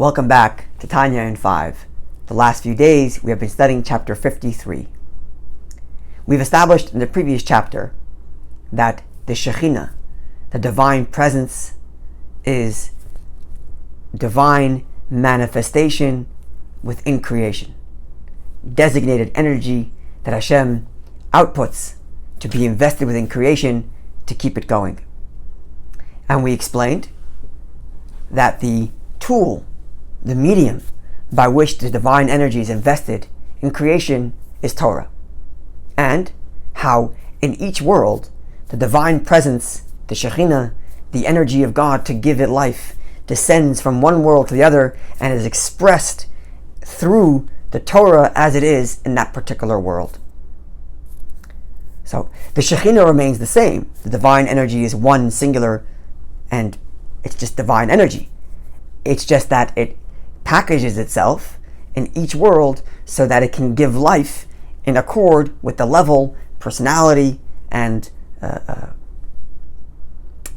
Welcome back to Tanya in 5. The last few days we have been studying chapter 53. We've established in the previous chapter that the Shechina, the divine presence, is divine manifestation within creation, designated energy that Hashem outputs to be invested within creation to keep it going. And we explained that the tool, the medium by which the divine energy is invested in creation is Torah, and how in each world the divine presence, the Shechina, the energy of God to give it life, descends from one world to the other and is expressed through the Torah as it is in that particular world. So the Shechina remains the same. The divine energy is one singular, and it's just divine energy. It's just that it packages itself in each world so that it can give life in accord with the level, personality, and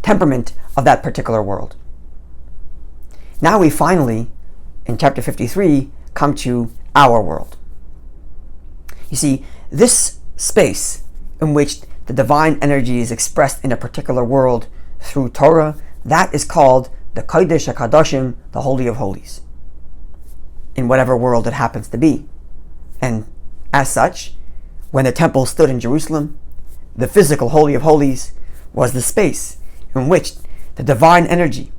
temperament of that particular world. Now we finally, in chapter 53, come to our world. You see, this space in which the divine energy is expressed in a particular world through Torah, that is called the Kodesh HaKadoshim, the Holy of Holies, in whatever world it happens to be. And as such, when the temple stood in Jerusalem, the physical Holy of Holies was the space in which the divine energy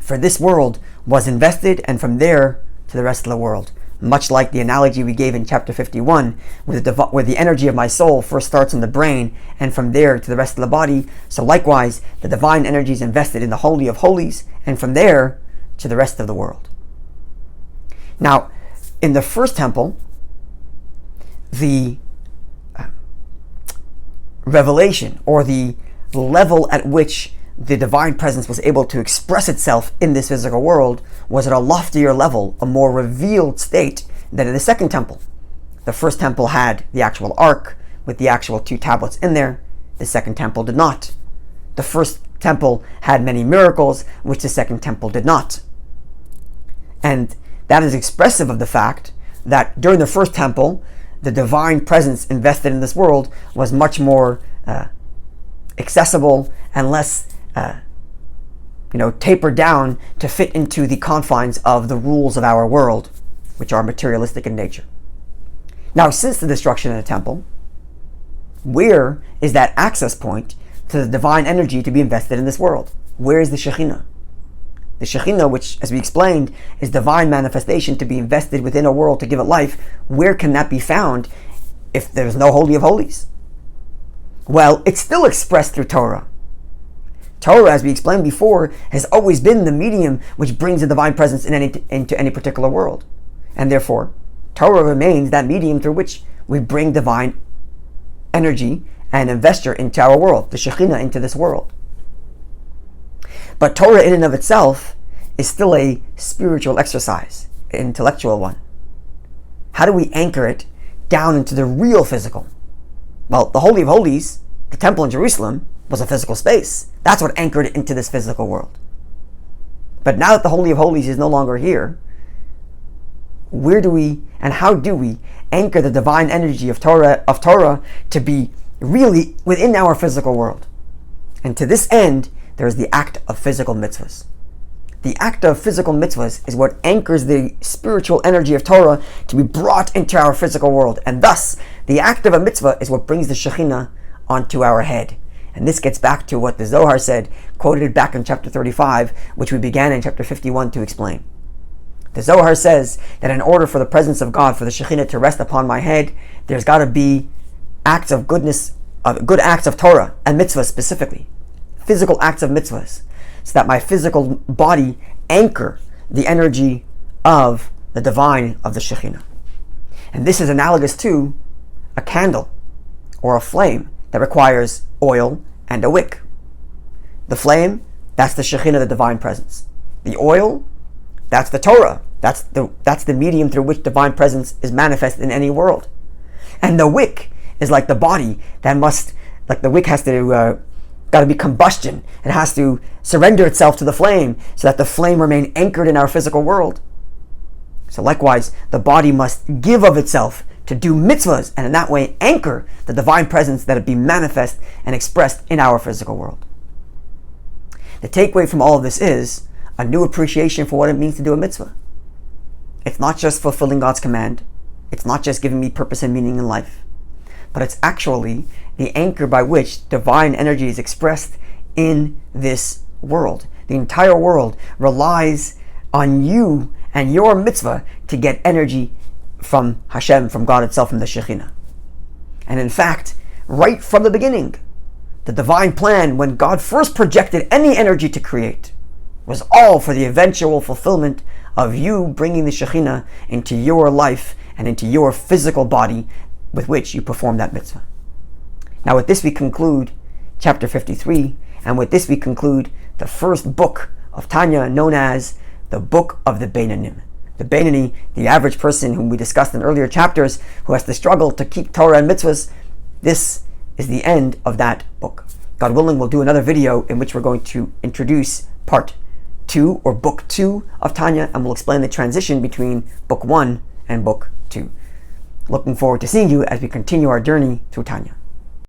for this world was invested, and from there to the rest of the world. Much like the analogy we gave in chapter 51, where the energy of my soul first starts in the brain and from there to the rest of the body. So likewise, the divine energy is invested in the Holy of Holies, and from there to the rest of the world. Now, in the first temple, the revelation, or the level at which the divine presence was able to express itself in this physical world, was at a loftier level, a more revealed state than in the second temple. The first temple had the actual ark with the actual 2 tablets in there. The second temple did not. The first temple had many miracles, which the second temple did not. And that is expressive of the fact that during the first temple, the divine presence invested in this world was much more accessible and less tapered down to fit into the confines of the rules of our world, which are materialistic in nature. Now, since the destruction of the temple, where is that access point to the divine energy to be invested in this world? Where is the Shechina? The Shechina, which, as we explained, is divine manifestation to be invested within a world to give it life, where can that be found if there's no Holy of Holies? Well, it's still expressed through Torah. Torah, as we explained before, has always been the medium which brings the divine presence into any particular world. And therefore, Torah remains that medium through which we bring divine energy and investure into our world, the Shechina into this world. But Torah in and of itself is still a spiritual exercise, an intellectual one. How do we anchor it down into the real physical? Well, the Holy of Holies, the temple in Jerusalem, was a physical space. That's what anchored it into this physical world. But now that the Holy of Holies is no longer here, where do we and how do we anchor the divine energy of Torah to be really within our physical world? And to this end, there is the act of physical mitzvahs. The act of physical mitzvahs is what anchors the spiritual energy of Torah to be brought into our physical world. And thus, the act of a mitzvah is what brings the Shechina onto our head. And this gets back to what the Zohar said, quoted back in chapter 35, which we began in chapter 51 to explain. The Zohar says that in order for the presence of God, for the Shechina to rest upon my head, there's got to be acts of goodness, good acts of Torah and mitzvahs specifically, physical acts of mitzvahs, so that my physical body anchor the energy of the divine, of the Shechina. And this is analogous to a candle or a flame that requires oil and a wick. The flame, that's the Shechina, the divine presence. The oil, that's the Torah. That's the medium through which divine presence is manifest in any world. And the wick is like the body that must, like the wick has to got to be combustion. It has to surrender itself to the flame so that the flame remain anchored in our physical world. So likewise, the body must give of itself to do mitzvahs, and in that way anchor the divine presence that it be manifest and expressed in our physical world. The takeaway from all of this is a new appreciation for what it means to do a mitzvah. It's not just fulfilling God's command. It's not just giving me purpose and meaning in life. But it's actually the anchor by which divine energy is expressed in this world. The entire world relies on you and your mitzvah to get energy from Hashem, from God itself, from the Shechina. And in fact, right from the beginning, the divine plan, when God first projected any energy to create, was all for the eventual fulfillment of you bringing the Shechina into your life and into your physical body with which you perform that mitzvah. Now with this we conclude chapter 53, and with this we conclude the first book of Tanya, known as the Book of the Beinanim. The Beinani, the average person whom we discussed in earlier chapters, who has to struggle to keep Torah and mitzvahs. This is the end of that book. God willing, we'll do another video in which we're going to introduce part 2 or book 2 of Tanya, and we'll explain the transition between book 1 and book 2. Looking forward to seeing you as we continue our journey through Tanya.